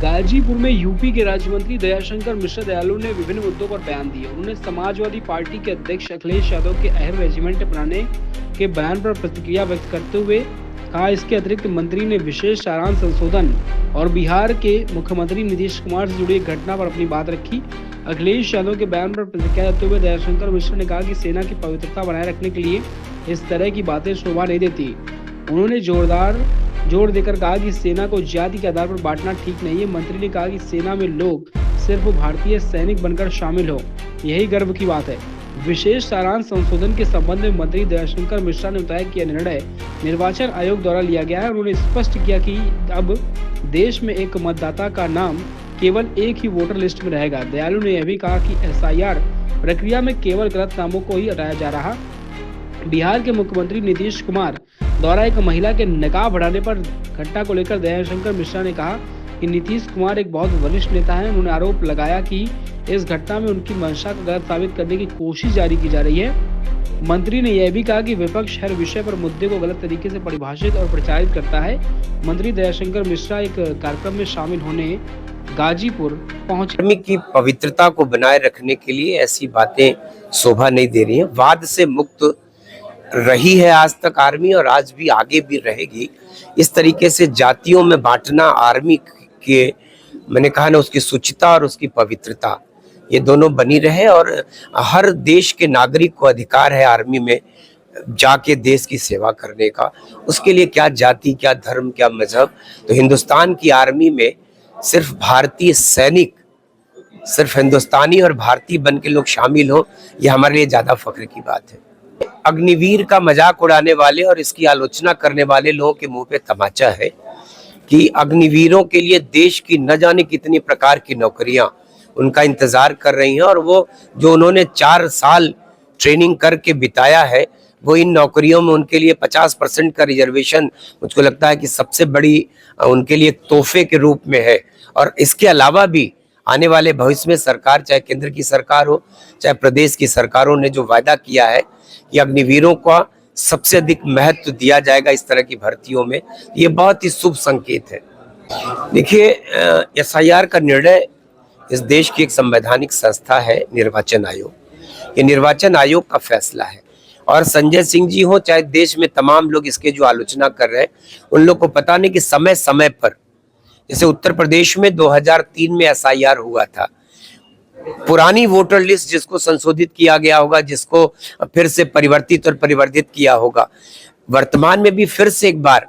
गाजीपुर में यूपी के राज्य मंत्री दयाशंकर मिश्रा दयालु ने विभिन्न मुद्दों पर बयान दिए। उन्होंने समाजवादी पार्टी के अध्यक्ष अखिलेश यादव के अहम रेजिमेंट बनाने के बयान पर प्रतिक्रिया व्यक्त करते हुए कहा, इसके अतिरिक्त मंत्री ने विशेष सारांश संशोधन और बिहार के मुख्यमंत्री नीतीश कुमार से जुड़ी एक घटना पर अपनी बात रखी। अखिलेश यादव के बयान पर प्रतिक्रिया देते हुए दयाशंकर मिश्रा ने कहा कि सेना की पवित्रता बनाए रखने के लिए इस तरह की बातें शोभा नहीं देती। उन्होंने जोर देकर कहा कि सेना को जाति के आधार पर बांटना ठीक नहीं है। मंत्री ने कहा कि सेना में लोग सिर्फ भारतीय सैनिक बनकर शामिल हो, यही गर्व की बात है। विशेष सारांश संशोधन के संबंध में मंत्री दयाशंकर मिश्रा ने बताया कि यह निर्णय निर्वाचन आयोग द्वारा लिया गया है। उन्होंने स्पष्ट किया कि अब देश में एक मतदाता का नाम केवल एक ही वोटर लिस्ट में रहेगा। दयालु ने यह भी कहा कि SIR प्रक्रिया में केवल गलत नामों को ही हटाया जा रहा। बिहार के मुख्यमंत्री नीतीश कुमार द्वारा एक महिला के निकाह बढ़ाने पर घटना को लेकर दयाशंकर मिश्रा ने कहा कि नीतीश कुमार एक बहुत वरिष्ठ नेता हैं। उन्होंने आरोप लगाया कि इस घटना में उनकी मंशा को गलत साबित करने की कोशिश जारी की जा रही है। मंत्री ने यह भी कहा कि विपक्ष हर विषय पर मुद्दे को गलत तरीके से परिभाषित और प्रचारित करता है। मंत्री दयाशंकर मिश्रा एक कार्यक्रम में शामिल होने गाजीपुर पहुंचे। आर्मी की पवित्रता को बनाए रखने के लिए ऐसी बातें शोभा नहीं दे रही हैं। वाद से मुक्त रही है आज तक आर्मी, और आज भी आगे भी रहेगी। इस तरीके से जातियों में बांटना आर्मी के, मैंने कहा ना, उसकी शुचिता और उसकी पवित्रता, ये दोनों बनी रहे। और हर देश के नागरिक को अधिकार है आर्मी में जाके देश की सेवा करने का। उसके लिए क्या जाति, क्या धर्म, क्या मजहब। तो हिंदुस्तान की आर्मी में सिर्फ भारतीय सैनिक, सिर्फ हिंदुस्तानी और भारतीय बन के लोग शामिल हो, ये हमारे लिए ज्यादा फख्र की बात है। अग्निवीर का मजाक उड़ाने वाले और इसकी आलोचना करने वाले लोगों के मुंह पे तमाचा है कि अग्निवीरों के लिए देश की न जाने कितनी प्रकार की नौकरियां उनका इंतजार कर रही हैं, और वो जो उन्होंने 4 साल ट्रेनिंग करके बिताया है, वो इन नौकरियों में उनके लिए 50% का रिजर्वेशन मुझको लगता है कि सबसे बड़ी उनके लिए तोहफे के रूप में है। और इसके अलावा भी आने वाले भविष्य में सरकार, चाहे केंद्र की सरकार हो चाहे प्रदेश की सरकारों ने जो वायदा किया है कि अग्निवीरों का सबसे अधिक महत्व दिया जाएगा इस तरह की भर्तियों में, ये बहुत ही शुभ संकेत है। देखिए, SIR का निर्णय, इस देश की एक संवैधानिक संस्था है निर्वाचन आयोग, ये निर्वाचन आयोग का फैसला है। और संजय सिंह जी हो चाहे देश में तमाम लोग इसके जो आलोचना कर रहे हैं, उन लोग को पता नहीं कि समय समय पर, जैसे उत्तर प्रदेश में 2003 में SIR हुआ था, पुरानी वोटर लिस्ट जिसको संशोधित किया गया होगा, जिसको फिर से परिवर्तित और परिवर्धित किया होगा, वर्तमान में भी फिर से एक बार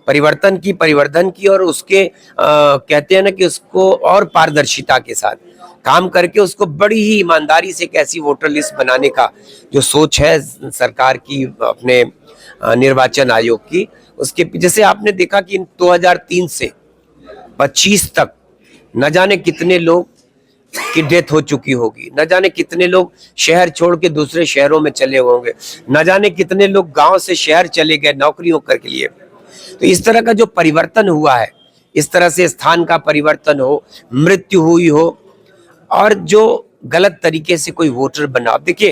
परिवर्तन की और उसके कहते हैं ना कि उसको और पारदर्शिता के साथ काम करके उसको बड़ी ही ईमानदारी से एक ऐसी वोटर लिस्ट बनाने का जो सोच है सरकार की, अपने निर्वाचन आयोग की, उसके जैसे आपने देखा कि 2003 से 25 तक न जाने कितने लोग की डेथ हो चुकी होगी, न जाने कितने लोग शहर छोड़ के दूसरे शहरों में चले होंगे, न जाने कितने लोग गांव से शहर चले गए नौकरियों के लिए। तो इस तरह का जो परिवर्तन हुआ है, इस तरह से स्थान का परिवर्तन हो, मृत्यु हुई हो, और जो गलत तरीके से कोई वोटर बना, देखिए